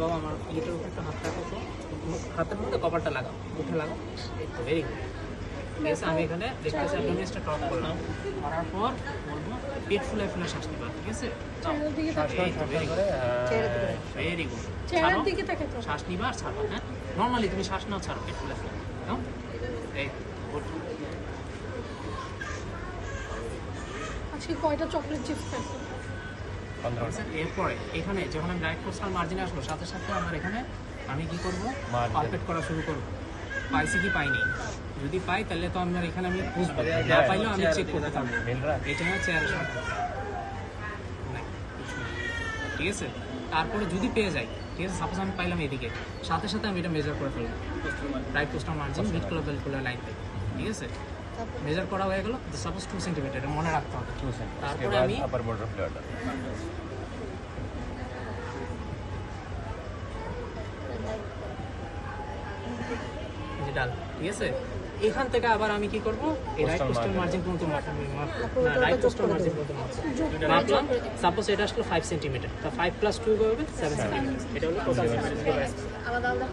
বাবা আমার ইয়েটার উপর একটু হাত রাখো তো, হাতের মধ্যে কভারটা লাগাও, উঠে লাগাও, এই তো ভেরি গুড। ঠিক আছে, আমি এখানে দেখতেছি অ্যাবডোমিনাসটা টপ করলাম, করার পর বলবো পেট ফুলায় ফুলে শ্বাস নিবা। ঠিক আছে, ভেরি গুড, শ্বাস নিবা আর ছাড়বা। হ্যাঁ, নর্মালি তুমি শ্বাস নাও, ছাড়ো, পেট ফুলে ফুলে নাও। এই গুড। আজকে কয়টা চকলেট চিপস খাইছো? এরপরে এখানে যখন আমি রাইট কোস্টাল মার্জিনে আসবো, সাথে সাথে আমার এখানে আমি কি করবো, পালপেট করা শুরু করবো। পাইছি কি পাইনি, যদি পাই তাহলে তো আমার এখানে আমি বুঝবো, না পাইলেও আমি চেক করতে পারবো। এটা না চেয়ারের সাথে, ঠিক আছে। তারপরে যদি পেয়ে যাই, ঠিক আছে, সাপোজ আমি পাইলাম এদিকে, সাথে সাথে আমি এটা মেজার করে ফেলবো right costal margin mid clavicular line থেকে। ঠিক আছে, মেজার করা হয়ে গেল, সাপোজ 2 সেন্টিমিটার, এটা মনে রাখতে হবে। তারপরে আমি আপার বর্ডার ফ্লোয়ারটা ডাল। ঠিক আছে, এখান থেকে আবার আমি কি করবো, এই রাইট কোস্টাল মার্জিন পর্যন্ত রাইট কোস্টাল মার্জিন পর্যন্ত মাপলাম। সাপোজ এটা আসলো 5 সেন্টিমিটার, তা 5 + 2 হবে 7 সেন্টিমিটার। এটা হলো টোটাল। আলাদা আলাদা